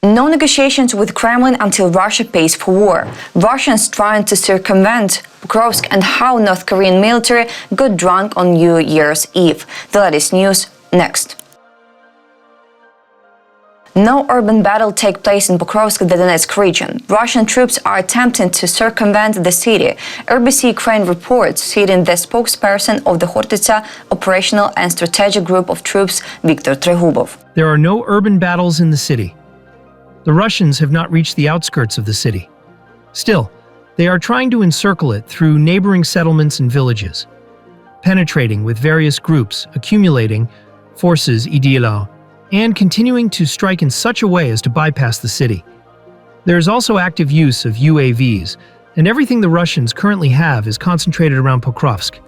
No negotiations with Kremlin until Russia pays for war. Russians trying to circumvent Pokrovsk and how North Korean military got drunk on New Year's Eve. The latest news next. No urban battle takes place in Pokrovsk, the Donetsk region. Russian troops are attempting to circumvent the city. RBC Ukraine reports, citing the spokesperson of the Hортitsa Operational and Strategic Group of Troops, Viktor Trehubov. There are no urban battles in the city. The Russians have not reached the outskirts of the city. Still, they are trying to encircle it through neighboring settlements and villages, penetrating with various groups, accumulating forces idealo, and continuing to strike in such a way as to bypass the city. There is also active use of UAVs, and everything the Russians currently have is concentrated around Pokrovsk.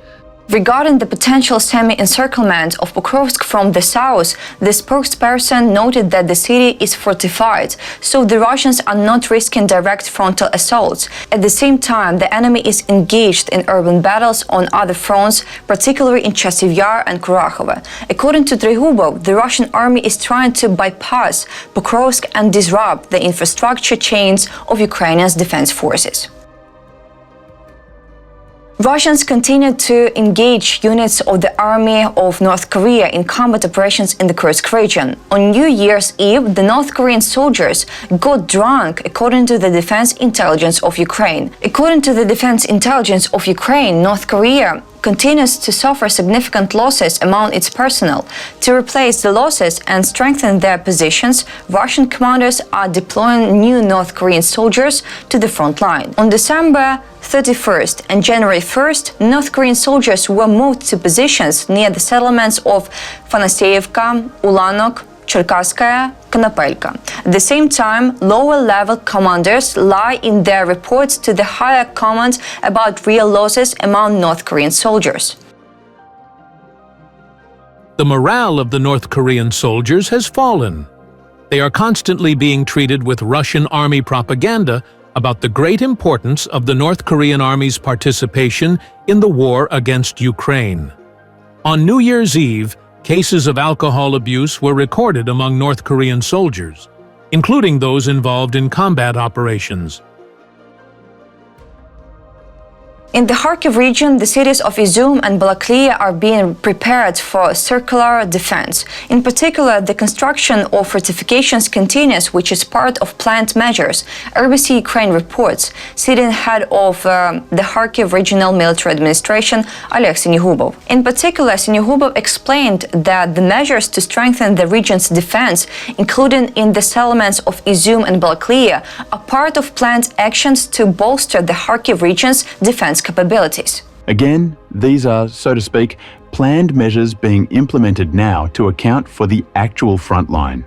Regarding the potential semi-encirclement of Pokrovsk from the south, the spokesperson noted that the city is fortified, so the Russians are not risking direct frontal assaults. At the same time, the enemy is engaged in urban battles on other fronts, particularly in Chasiv Yar and Kurakhove. According to Trehubov, the Russian army is trying to bypass Pokrovsk and disrupt the infrastructure chains of Ukraine's defense forces. Russians continue to engage units of the army of North Korea in combat operations in the Kursk region. On New Year's Eve, the North Korean soldiers got drunk, according to the Defense Intelligence of Ukraine. According to the Defense Intelligence of Ukraine, North Korea continues to suffer significant losses among its personnel. To replace the losses and strengthen their positions, Russian commanders are deploying new North Korean soldiers to the front line. On December 31st and January 1st, North Korean soldiers were moved to positions near the settlements of Fanaseyevka, Ulanok, Cherkasskaya, Konopelka. At the same time, lower-level commanders lie in their reports to the higher command about real losses among North Korean soldiers. The morale of the North Korean soldiers has fallen. They are constantly being treated with Russian army propaganda about the great importance of the North Korean army's participation in the war against Ukraine. On New Year's Eve, cases of alcohol abuse were recorded among North Korean soldiers, including those involved in combat operations. In the Kharkiv region, the cities of Izum and Balaklia are being prepared for circular defense. In particular, the construction of fortifications continues, which is part of planned measures, RBC Ukraine reports, citing head of the Kharkiv Regional Military Administration, Oleg Sinihubov. In particular, Sinihubov explained that the measures to strengthen the region's defense, including in the settlements of Izum and Balaklia, are part of planned actions to bolster the Kharkiv region's defense capabilities. Again, these are, so to speak, planned measures being implemented now to account for the actual front line,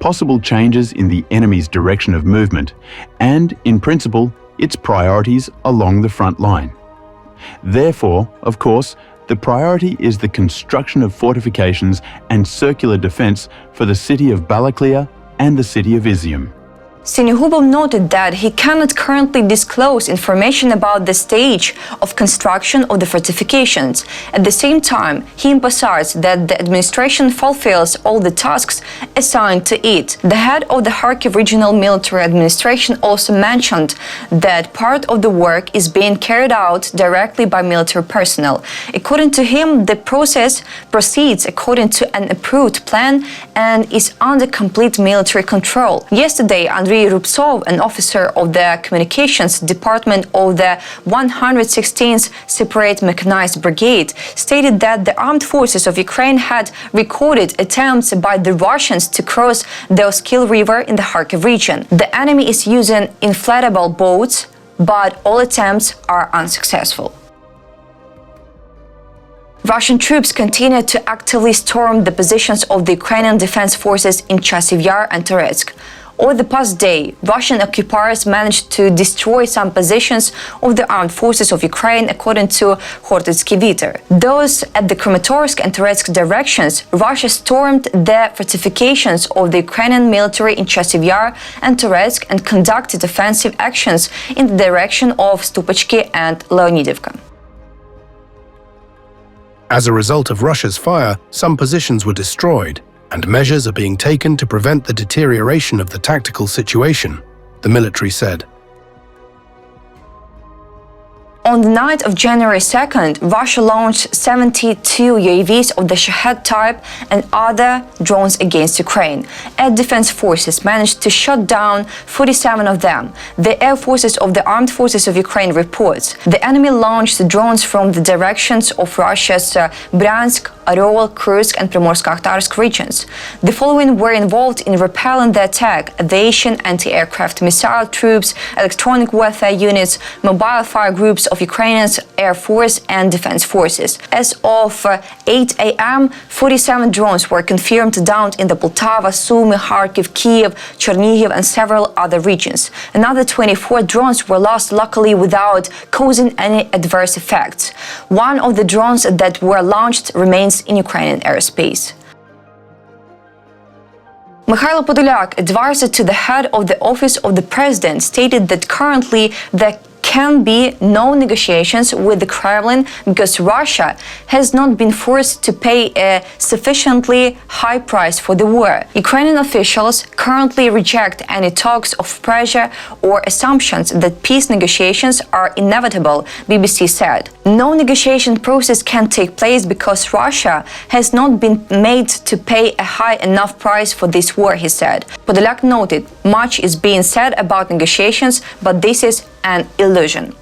possible changes in the enemy's direction of movement, and, in principle, its priorities along the front line. Therefore, of course, the priority is the construction of fortifications and circular defense for the city of Balaklia and the city of Izium. Sinihubov noted that he cannot currently disclose information about the stage of construction of the fortifications. At the same time, he emphasized that the administration fulfills all the tasks assigned to it. The head of the Kharkiv Regional Military Administration also mentioned that part of the work is being carried out directly by military personnel. According to him, the process proceeds according to an approved plan and is under complete military control. Yesterday, Andriy Rubtsov, an officer of the Communications Department of the 116th Separate Mechanized Brigade, stated that the armed forces of Ukraine had recorded attempts by the Russians to cross the Oskil River in the Kharkiv region. The enemy is using inflatable boats, but all attempts are unsuccessful. Russian troops continue to actively storm the positions of the Ukrainian defense forces in Chasiv Yar and Toretsk. Over the past day, Russian occupiers managed to destroy some positions of the armed forces of Ukraine, according to Hортitski Viter. Those at the Kramatorsk and Toretsk directions, Russia stormed the fortifications of the Ukrainian military in Chasiv Yar and Toretsk and conducted offensive actions in the direction of Stupachki and Leonidivka. As a result of Russia's fire, some positions were destroyed. and measures are being taken to prevent the deterioration of the tactical situation, the military said. On the night of January 2nd, Russia launched 72 UAVs of the Shahed type and other drones against Ukraine. Air defense forces managed to shut down 47 of them. The air forces of the armed forces of Ukraine reports the enemy launched the drones from the directions of Russia's Bryansk, Oryol, Kursk and Primorsk-Akhtarsk regions. The following were involved in repelling the attack: aviation, anti-aircraft missile troops, electronic warfare units, mobile fire groups of Ukraine's Air Force and Defense Forces. As of 8 a.m., 47 drones were confirmed downed in the Poltava, Sumy, Kharkiv, Kiev, Chernihiv and several other regions. Another 24 drones were lost, luckily without causing any adverse effects. One of the drones that were launched remains in Ukrainian airspace. Mikhailo Podolyak, advisor to the head of the office of the president, stated that currently there can be no negotiations with the Kremlin because Russia has not been forced to pay a sufficiently high price for the war. Ukrainian officials currently reject any talks of pressure or assumptions that peace negotiations are inevitable, BBC said. No negotiation process can take place because Russia has not been made to pay a high enough price for this war, he said. Podolyak noted, much is being said about negotiations, but this is an illusion.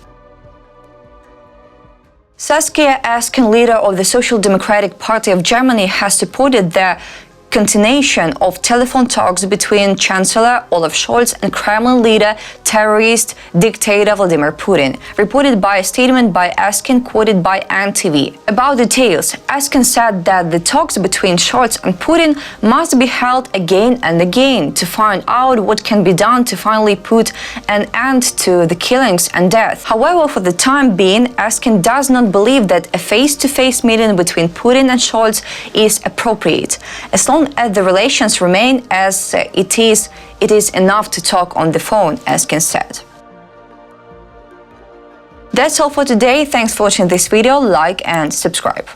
Saskia Esken, leader of the Social Democratic Party of Germany, has supported the continuation of telephone talks between Chancellor Olaf Scholz and Kremlin leader, terrorist dictator Vladimir Putin, reported by a statement by Esken, quoted by NTV. About details, Esken said that the talks between Scholz and Putin must be held again and again to find out what can be done to finally put an end to the killings and death. However, for the time being, Esken does not believe that a face-to-face meeting between Putin and Scholz is appropriate. As long as the relations remain as it is enough to talk on the phone, Esken said. That's all for today. Thanks for watching this video. Like and subscribe.